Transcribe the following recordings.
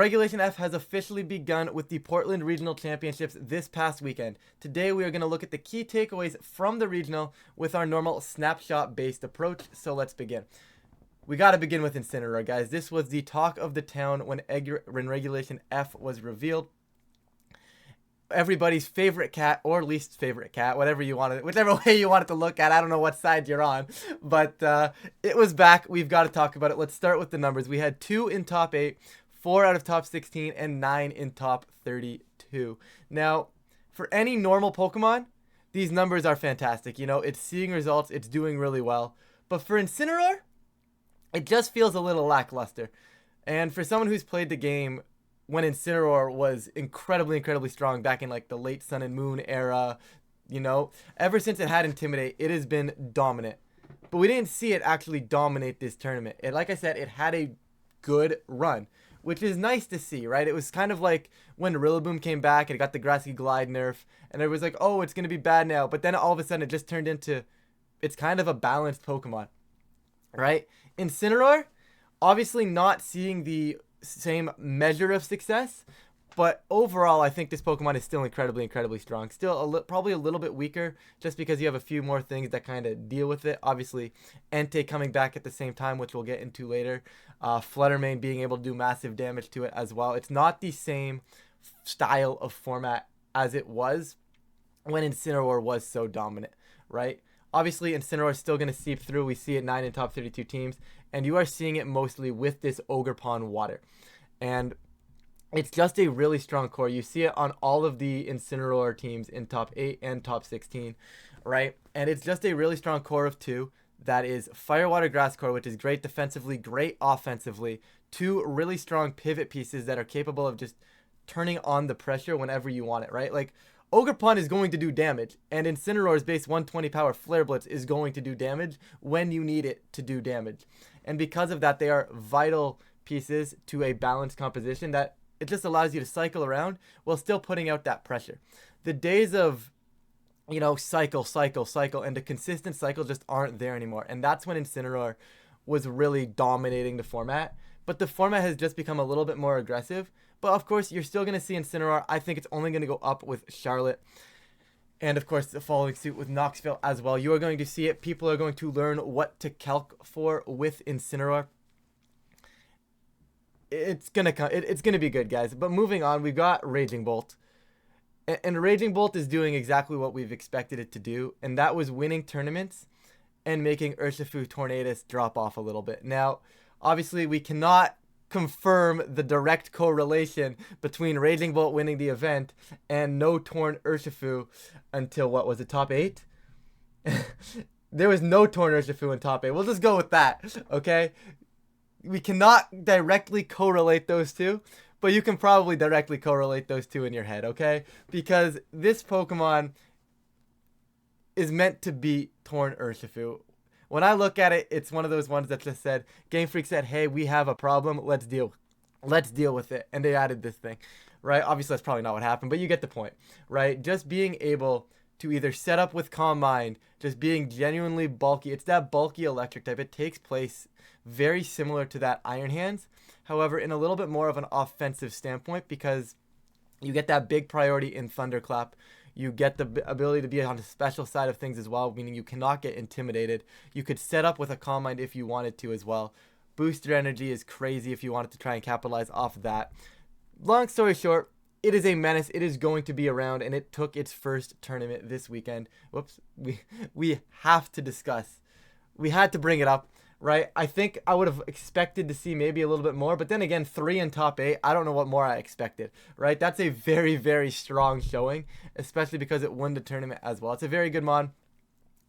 Regulation F has officially begun with the Portland Regional Championships this past weekend. Today we are going to look at the key takeaways from the regional with our normal snapshot-based approach, so let's begin. We got to begin with Incinerar, guys. This was the talk of the town when Regulation F was revealed. Everybody's favorite cat or least favorite cat, whatever you want it, whichever way you want it to look at. I don't know what side you're on, but it was back. We've got to talk about it. Let's start with the numbers. We had 2 in top 8, 4 out of top 16, and 9 in top 32. Now, for any normal Pokemon, these numbers are fantastic. You know, it's seeing results, it's doing really well. But for Incinerar, it just feels a little lackluster. And for someone who's played the game when Incinerar was incredibly strong back in like the late Sun and Moon era, you know, ever since it had Intimidate, it has been dominant. But we didn't see it actually dominate this tournament. And like I said, it had a good run, which is nice to see, right? It was kind of like when Rillaboom came back and it got the Grassy Glide nerf, and it was like, oh, it's going to be bad now. But then all of a sudden it just turned into, it's kind of a balanced Pokemon, right? Incinerar, obviously not seeing the same measure of success, but overall I think this Pokemon is still incredibly strong. Still probably a little bit weaker just because you have a few more things that kind of deal with it. Obviously Entei coming back at the same time, which we'll get into later. Fluttermane being able to do massive damage to it as well. It's not the same style of format as it was when Incinerar was so dominant, right? Obviously, Incinerar is still going to seep through. We see it 9 in top 32 teams, and you are seeing it mostly with this Ogre Pond water. And it's just a really strong core. You see it on all of the Incinerar teams in top 8 and top 16, right? And it's just a really strong core of 2 that is Fire, Water, Grass core, which is great defensively, great offensively. 2 really strong pivot pieces that are capable of just turning on the pressure whenever you want it, right? Like, Ogre Pond is going to do damage, and Incinerar's base 120 power Flare Blitz is going to do damage when you need it to do damage. And because of that, they are vital pieces to a balanced composition that it just allows you to cycle around while still putting out that pressure. The days of, you know, cycle, and the consistent cycle just aren't there anymore. And that's when Incinerar was really dominating the format. But the format has just become a little bit more aggressive. But of course, you're still going to see Incinerar. I think it's only going to go up with Charlotte. And of course, the following suit with Knoxville as well. You are going to see it. People are going to learn what to calc for with Incinerar. It's going to be good, guys. But moving on, we've got Raging Bolt. And Raging Bolt is doing exactly what we've expected it to do. And that was winning tournaments and making Urshifu Tornadus drop off a little bit. Now, obviously, we cannot confirm the direct correlation between Raging Bolt winning the event and no Torn Urshifu until, what was it, top 8? There was no Torn Urshifu in top 8. We'll just go with that, okay? We cannot directly correlate those two, but you can probably directly correlate those two in your head, okay? Because this Pokemon is meant to beat Torn Urshifu. When I look at it, it's one of those ones that just said, Game Freak said, hey, we have a problem, let's deal with it. And they added this thing, right? Obviously, that's probably not what happened, but you get the point, right? Just being able to either set up with Calm Mind, just being genuinely bulky. It's that bulky electric type. It takes place very similar to that Iron Hands. However, in a little bit more of an offensive standpoint, because you get that big priority in Thunderclap. You get the ability to be on the special side of things as well, meaning you cannot get intimidated. You could set up with a Calm Mind if you wanted to as well. Booster energy is crazy if you wanted to try and capitalize off of that. Long story short, it is a menace. It is going to be around, and it took its first tournament this weekend. Whoops. We have to discuss. We had to bring it up, right? I think I would have expected to see maybe a little bit more, but then again, 3 in top 8, I don't know what more I expected, right? That's a very strong showing, especially because it won the tournament as well. It's a very good mod.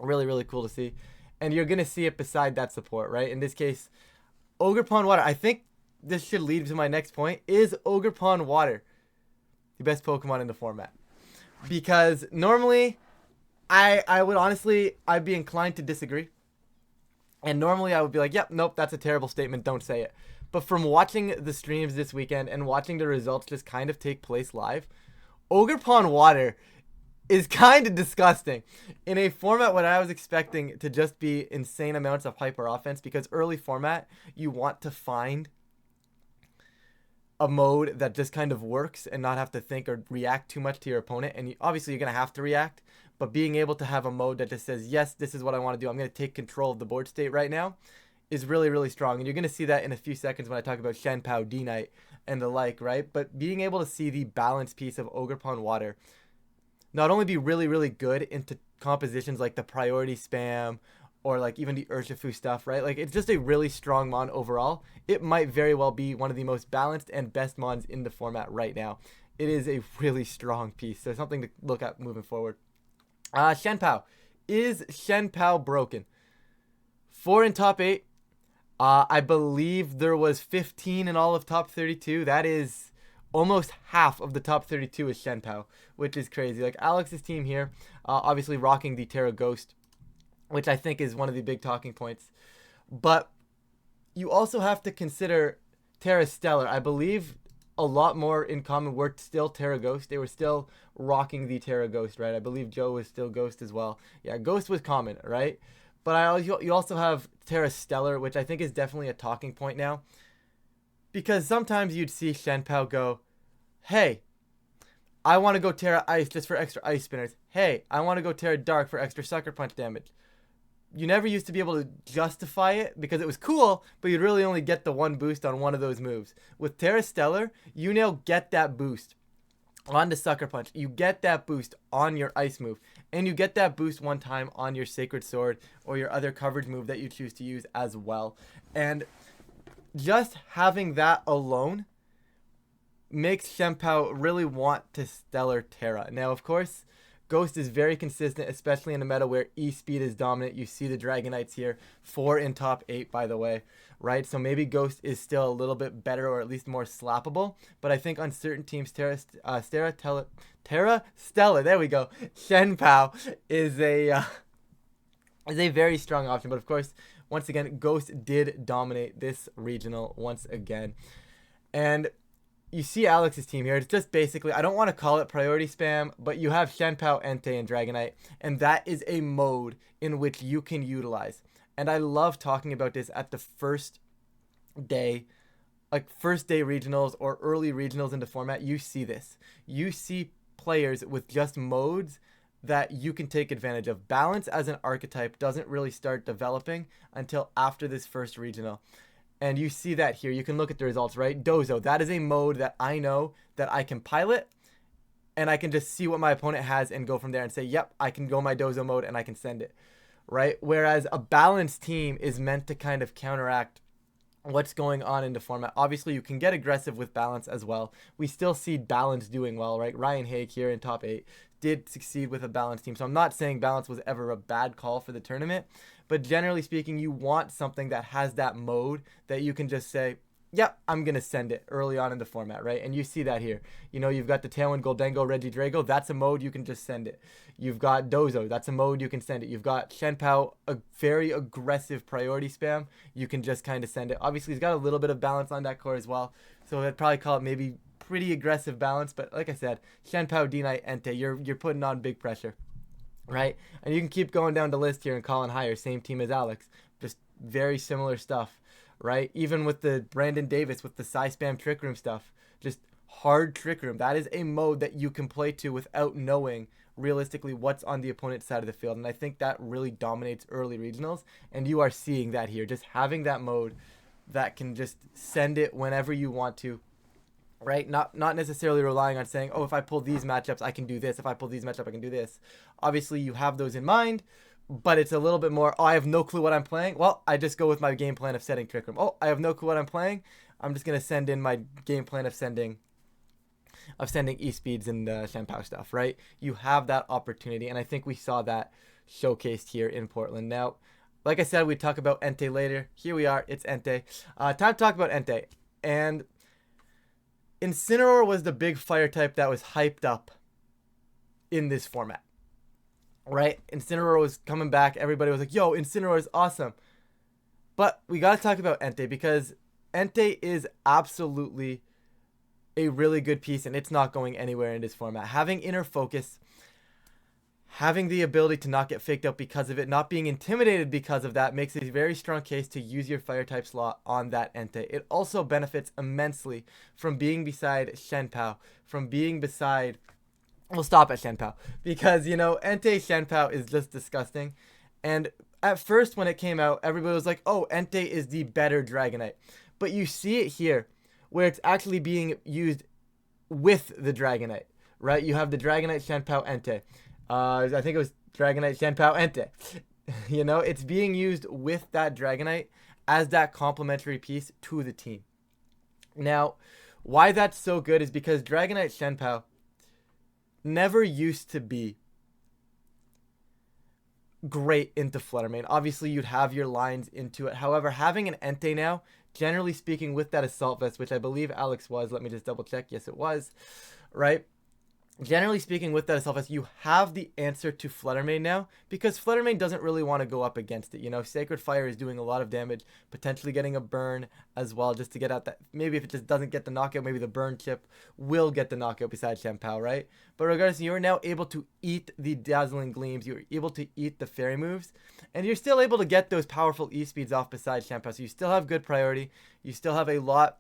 Really cool to see. And you're going to see it beside that support, right? In this case, Ogre Pond Water. I think this should lead to my next point. Is Ogre Pond Water the best Pokemon in the format? Because normally, I would honestly, I'd be inclined to disagree. And normally I would be like, yep, nope, that's a terrible statement, don't say it. But from watching the streams this weekend and watching the results just kind of take place live, Ogre Pond Water is kind of disgusting in a format what I was expecting to just be insane amounts of hyper offense, because early format, you want to find a mode that just kind of works and not have to think or react too much to your opponent. And obviously you're going to have to react, but being able to have a mode that just says, yes, this is what I want to do, I'm going to take control of the board state right now, is really, really strong. And you're going to see that in a few seconds when I talk about Shen Pao, D-Knight, and the like, right? But being able to see the balance piece of Ogre Pawn Water not only be really, really good into compositions like the priority spam or like even the Urshifu stuff, right? Like, it's just a really strong mon overall. It might very well be one of the most balanced and best mons in the format right now. It is a really strong piece, so something to look at moving forward. Shen Pao. Is Shen Pao broken? 4 in top 8. I believe there was 15 in all of top 32. That is almost half of the top 32 is Shen Pao, which is crazy. Like, Alex's team here, obviously rocking the Tera Ghost, which I think is one of the big talking points. But you also have to consider Tera Stellar. I believe a lot more in common were still Tera Ghost. They were still rocking the Tera Ghost, right? I believe Joe was still Ghost as well. Yeah, Ghost was common, right? But you also have Tera Stellar, which I think is definitely a talking point now. Because sometimes you'd see Shen Pao go, hey, I want to go Tera Ice just for extra Ice Spinners. Hey, I want to go Tera Dark for extra Sucker Punch damage. You never used to be able to justify it because it was cool, but you'd really only get the one boost on one of those moves. With Tera Stellar, you now get that boost on the Sucker Punch. You get that boost on your Ice move. And you get that boost one time on your Sacred Sword or your other coverage move that you choose to use as well. And just having that alone makes Shen Pao really want to Stellar Tera. Now, of course, Ghost is very consistent, especially in a meta where E-Speed is dominant. You see the Dragonites here, 4 in top 8, by the way, right? So maybe Ghost is still a little bit better or at least more slappable. But I think on certain teams, Tera Stellar, there we go, Shen Pao is a very strong option. But of course, once again, Ghost did dominate this regional once again. And you see Alex's team here. It's just basically, I don't want to call it priority spam, but you have Shen Pao, Entei, and Dragonite, and that is a mode in which you can utilize. And I love talking about this at the first day, like first day regionals or early regionals in the format. You see this. You see players with just modes that you can take advantage of. Balance as an archetype doesn't really start developing until after this first regional. And you see that here. You can look at the results, right? Dozo, that is a mode that I know that I can pilot, and I can just see what my opponent has and go from there and say, yep, I can go my Dozo mode and I can send it, right? Whereas a balanced team is meant to kind of counteract what's going on in the format. Obviously, you can get aggressive with balance as well. We still see balance doing well, right? Ryan Haig here in top 8 did succeed with a balanced team. So I'm not saying balance was ever a bad call for the tournament, but generally speaking, you want something that has that mode that you can just say, yep, I'm going to send it early on in the format, right? And you see that here. You know, you've got the Tailwind Goldengo, Regidrago. That's a mode you can just send it. You've got Dozo. That's a mode you can send it. You've got Shen Pao, a very aggressive priority spam. You can just kind of send it. Obviously, he's got a little bit of balance on that core as well. So I'd probably call it maybe pretty aggressive balance. But like I said, Shen Pao, D-Knight, Entei, you're putting on big pressure, right? And you can keep going down the list here and calling higher. Same team as Alex. Just very similar stuff. Right? Even with the Brandon Davis, with the Psy Spam Trick Room stuff, just hard Trick Room. That is a mode that you can play to without knowing realistically what's on the opponent's side of the field. And I think that really dominates early regionals. And you are seeing that here. Just having that mode that can just send it whenever you want to. Right? Not necessarily relying on saying, oh, if I pull these matchups, I can do this. If I pull these matchups, I can do this. Obviously, you have those in mind. But it's a little bit more, oh, I have no clue what I'm playing. Well, I just go with my game plan of setting Trick Room. Oh, I have no clue what I'm playing. I'm just going to send in my game plan of sending E-Speeds and Shen Pao stuff, right? You have that opportunity, and I think we saw that showcased here in Portland. Now, like I said, we'd talk about Entei later. Here we are. It's Entei. Time to talk about Entei. And Incinerar was the big fire type that was hyped up in this format. Right? Incinerar was coming back. Everybody was like, yo, Incinerar is awesome. But we got to talk about Entei because Entei is absolutely a really good piece and it's not going anywhere in this format. Having Inner Focus, having the ability to not get faked out because of it, not being intimidated because of that, makes it a very strong case to use your fire type slot on that Entei. It also benefits immensely from being beside Shen Pao, from being beside... We'll stop at Shen Pao, because, you know, Entei Shen Pao is just disgusting. And at first when it came out, everybody was like, oh, Entei is the better Dragonite. But you see it here, where it's actually being used with the Dragonite, right? You have the Dragonite Shen Pao Entei. I think it was Dragonite Shen Pao Entei. You know, it's being used with that Dragonite as that complementary piece to the team. Now, why that's so good is because Dragonite Shen Pao never used to be great into Flutter Mane. Obviously, you'd have your lines into it. However, having an Entei now, generally speaking, with that Assault Vest, which I believe Alex was, let me just double check. Yes, it was, right? Generally speaking, with that Assault Vest, you have the answer to Flutter Mane now, because Flutter Mane doesn't really want to go up against it. You know, Sacred Fire is doing a lot of damage, potentially getting a burn as well, just to get out that. Maybe if it just doesn't get the knockout, maybe the burn chip will get the knockout besides Shen Pao, right? But regardless, you are now able to eat the Dazzling Gleams, you're able to eat the Fairy moves, and you're still able to get those powerful E-speeds off besides Shen Pao, so you still have good priority, you still have a lot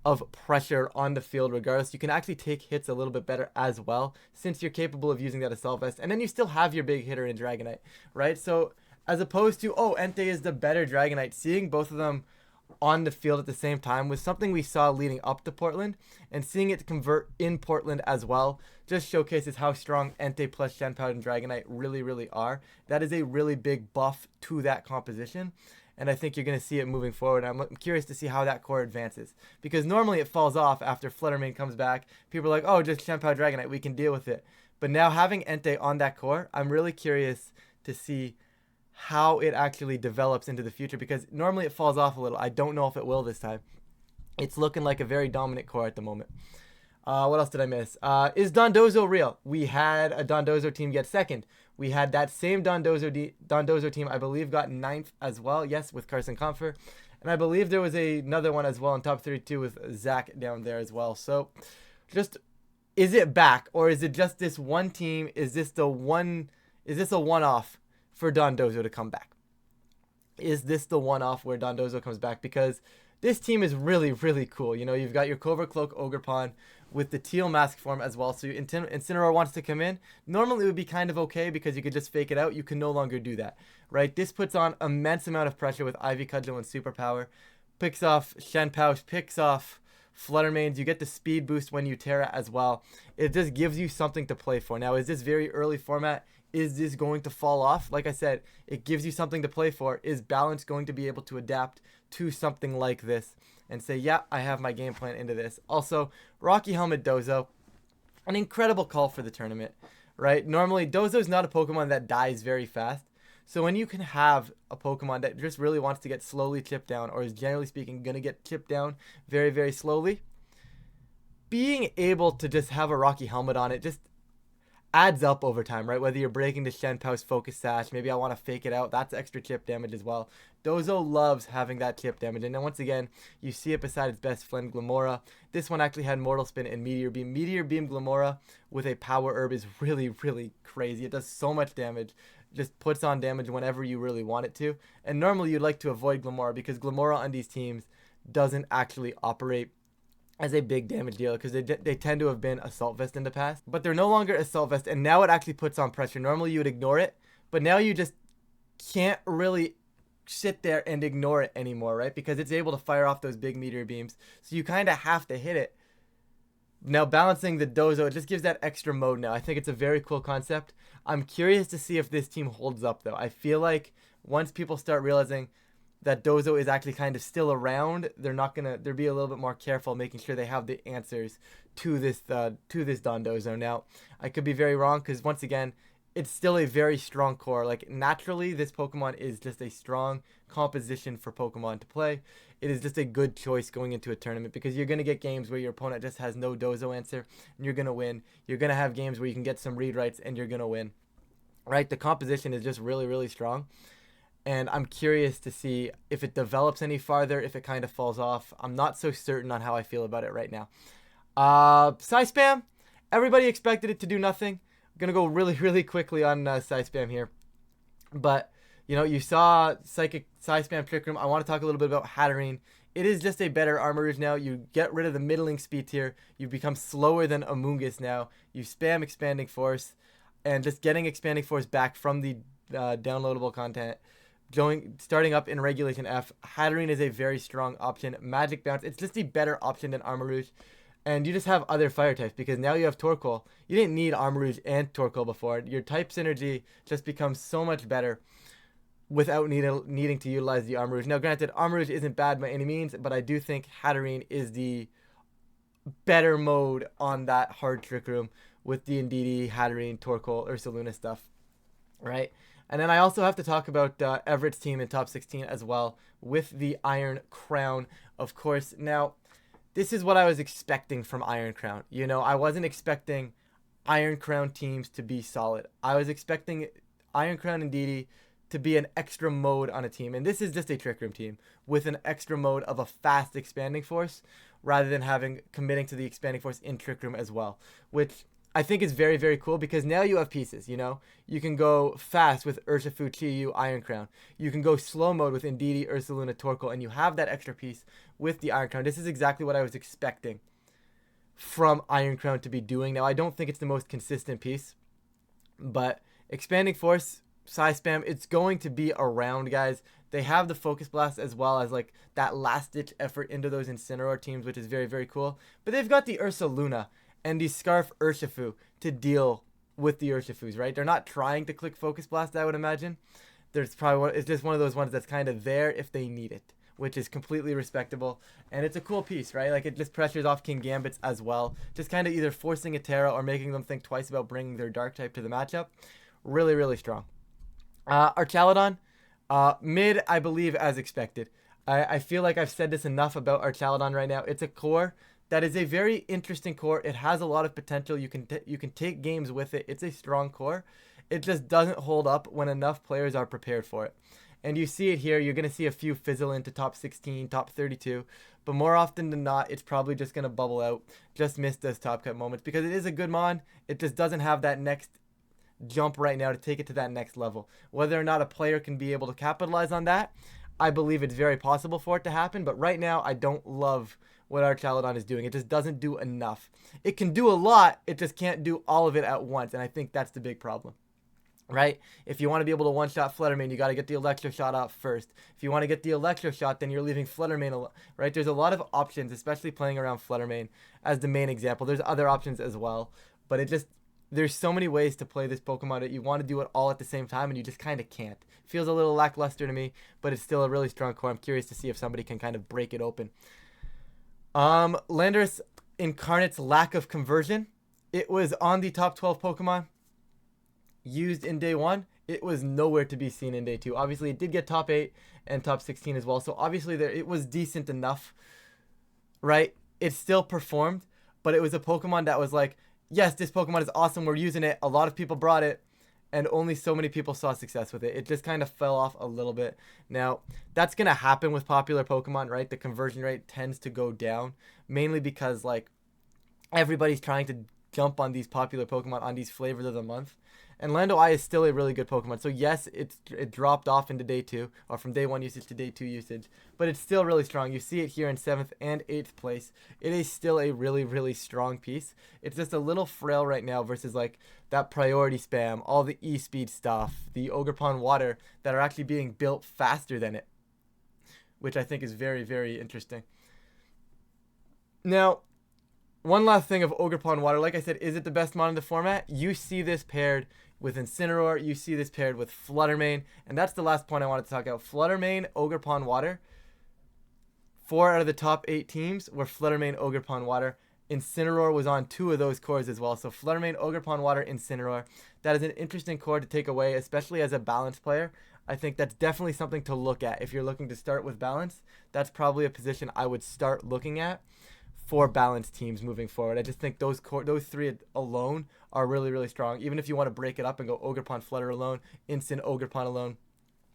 of pressure on the field regardless. You can actually take hits a little bit better as well, since you're capable of using that Assault Vest, and then you still have your big hitter in Dragonite, right? So as opposed to, oh, Entei is the better Dragonite, seeing both of them on the field at the same time was something we saw leading up to Portland, and seeing it convert in Portland as well just showcases how strong Entei plus Shen Pao and Dragonite really are. That is a really big buff to that composition, and I think you're going to see it moving forward. I'm curious to see how that core advances, because normally it falls off after Flutter Mane comes back. People are like, oh, just Shen Pao Dragonite, we can deal with it. But now having Entei on that core, I'm really curious to see how it actually develops into the future, because normally it falls off a little. I don't know if it will this time. It's looking like a very dominant core at the moment. What else did I miss? Is Dozo real? We had a Dozo team get second. We had that same Dozo team, I believe, got 9th as well. Yes, with Carson Comfer. And I believe there was another one as well in top 32 with Zach down there as well. So, just, is it back? Or is it just this one team? Is this a one-off for Dozo to come back? Is this the one-off where Dozo comes back? Because this team is really cool. You know, you've got your Cobra Cloak Ogre Pawn with the teal mask form as well. So Incinerar wants to come in. Normally it would be kind of okay because you could just fake it out. You can no longer do that, right? This puts on immense amount of pressure with Ivy Cudgel and Superpower. Picks off Shen Pao, picks off Flutter Manes. You get the speed boost when you Tera as well. It just gives you something to play for. Now, is this very early format? Is this going to fall off? Like I said, it gives you something to play for. Is Balance going to be able to adapt to something like this and say, yeah, I have my game plan into this? Also, Rocky Helmet Dozo, an incredible call for the tournament, right? Normally, Dozo is not a Pokemon that dies very fast. So when you can have a Pokemon that just really wants to get slowly chipped down, or is generally speaking going to get chipped down very slowly, being able to just have a Rocky Helmet on it just adds up over time, right? Whether you're breaking the Shen Pao's Focus Sash, maybe I want to fake it out, that's extra chip damage as well. Dozo loves having that chip damage, and then once again, you see it beside its best friend, Glamora. This one actually had Mortal Spin and Meteor Beam. Meteor Beam Glamora with a Power Herb is really crazy. It does so much damage, just puts on damage whenever you really want it to, and normally you'd like to avoid Glamora because Glamora on these teams doesn't actually operate as a big damage dealer because they tend to have been Assault Vest in the past. But they're no longer Assault Vest, and now it actually puts on pressure. Normally you would ignore it, but now you just can't really sit there and ignore it anymore, right? Because it's able to fire off those big meteor beams, so you kind of have to hit it. Now balancing the Dozo, it just gives that extra mode now. I think it's a very cool concept. I'm curious to see if this team holds up though. I feel like once people start realizing that Dozo is actually kind of still around, they'll be a little bit more careful making sure they have the answers to this Dozo. Now, I could be very wrong because once again, it's still a very strong core. Like naturally, this Pokemon is just a strong composition for Pokemon to play. It is just a good choice going into a tournament because you're going to get games where your opponent just has no Dozo answer and you're going to win. You're going to have games where you can get some read rights and you're going to win. Right? The composition is just really strong. And I'm curious to see if it develops any farther, if it kind of falls off. I'm not so certain on how I feel about it right now. Psy Spam, everybody expected it to do nothing, Gonna go really, really quickly on Psy Spam here. But, you know, you saw Psychic Psy Spam Trick Room. I want to talk a little bit about Hatterene. It is just a better Armor Rouge now. You get rid of the middling speed tier. You become slower than Amoonguss now. You spam Expanding Force. And just getting Expanding Force back from the downloadable content. Starting up in Regulation F. Hatterene is a very strong option. Magic Bounce. It's just a better option than Armor Rouge. And you just have other fire types because now you have Torkoal. You didn't need Armor Rouge and Torkoal before. Your type synergy just becomes so much better without needing to utilize the Armor Rouge. Now, granted, Armor Rouge isn't bad by any means, but I do think Hatterene is the better mode on that hard Trick Room with the Indeedee, Hatterene, Torkoal, Ursaluna stuff, right? And then I also have to talk about Everett's team in top 16 as well with the Iron Crown, of course. Now, this is what I was expecting from Iron Crown. You know, I wasn't expecting Iron Crown teams to be solid. I was expecting Iron Crown and Indeedee to be an extra mode on a team. And this is just a Trick Room team with an extra mode of a fast Expanding Force rather than committing to the Expanding Force in Trick Room as well, which I think is very, very cool because now you have pieces, you know? You can go fast with Urshifu, Chi-Yu, Iron Crown. You can go slow mode with Indeedee, Ursaluna, Torkoal, and you have that extra piece with the Iron Crown. This is exactly what I was expecting from Iron Crown to be doing. Now, I don't think it's the most consistent piece, but Expanding Force, Psy Spam, it's going to be around, guys. They have the Focus Blast as well as like that last-ditch effort into those Incinerar teams, which is very, very cool. But they've got the Ursaluna and the Scarf Urshifu to deal with the Urshifus, right? They're not trying to click Focus Blast, I would imagine. It's just one of those ones that's kind of there if they need it, which is completely respectable. And it's a cool piece, right? Like, it just pressures off King Gambits as well. Just kind of either forcing a Tera or making them think twice about bringing their Dark type to the matchup. Really, really strong. Archaludon, mid, I believe, as expected. I feel like I've said this enough about Archaludon right now. It's a core that is a very interesting core. It has a lot of potential. You can take games with it. It's a strong core. It just doesn't hold up when enough players are prepared for it. And you see it here. You're going to see a few fizzle into top 16, top 32. But more often than not, it's probably just going to bubble out. Just miss those top cut moments because it is a good mon. It just doesn't have that next jump right now to take it to that next level. Whether or not a player can be able to capitalize on that, I believe it's very possible for it to happen. But right now, I don't love what Archaludon is doing. It just doesn't do enough. It can do a lot. It just can't do all of it at once. And I think that's the big problem. Right? If you want to be able to one-shot Fluttermane, you got to get the Electro Shot out first. If you want to get the Electro Shot, then you're leaving Fluttermane alone. Right? There's a lot of options, especially playing around Fluttermane as the main example. There's other options as well. But there's so many ways to play this Pokemon that you want to do it all at the same time, and you just kind of can't. Feels a little lackluster to me, but it's still a really strong core. I'm curious to see if somebody can kind of break it open. Landorus Incarnate's lack of conversion. It was on the top 12 Pokemon used in day 1. It was nowhere to be seen in day 2. Obviously, it did get top 8 and top 16 as well. So obviously, it was decent enough, right? It still performed, but it was a Pokemon that was like, yes, this Pokemon is awesome. We're using it. A lot of people brought it, and only so many people saw success with it. It just kind of fell off a little bit. Now, that's going to happen with popular Pokemon, right? The conversion rate tends to go down, mainly because, like, everybody's trying to jump on these popular Pokemon, on these flavors of the month. And Lando Eye is still a really good Pokemon. So yes, it dropped off into day 2, or from day 1 usage to day 2 usage, but it's still really strong. You see it here in 7th and 8th place. It is still a really, really strong piece. It's just a little frail right now versus like that priority spam, all the E-speed stuff, the Ogre Pond Water that are actually being built faster than it, which I think is very, very interesting. Now, one last thing of Ogre Pond Water. Like I said, is it the best mon in the format? You see this paired with Incinerar. You see this paired with Fluttermane. And that's the last point I wanted to talk about. Fluttermane, Ogre Pond Water. 4 out of the top 8 teams were Fluttermane, Ogre Pond Water. Incinerar was on 2 of those cores as well. So Fluttermane, Ogre Pond Water, Incinerar. That is an interesting core to take away, especially as a balanced player. I think that's definitely something to look at. If you're looking to start with balance, that's probably a position I would start looking at for balanced teams moving forward. I just think those 3 alone are really, really strong. Even if you want to break it up and go Ogre Pond Flutter alone, Instant Ogre Pond alone,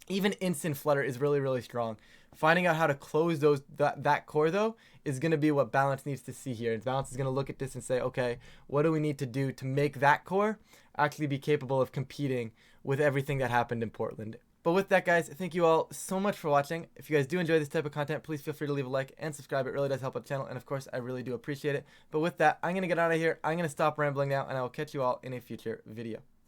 Even instant flutter is really, really strong. Finding out how to close that core though is going to be what Balance needs to see here. And Balance is going to look at this and say, okay, what do we need to do to make that core actually be capable of competing with everything that happened in Portland? But with that, guys, thank you all so much for watching. If you guys do enjoy this type of content, please feel free to leave a like and subscribe. It really does help out the channel, and of course, I really do appreciate it. But with that, I'm going to get out of here. I'm going to stop rambling now, and I will catch you all in a future video.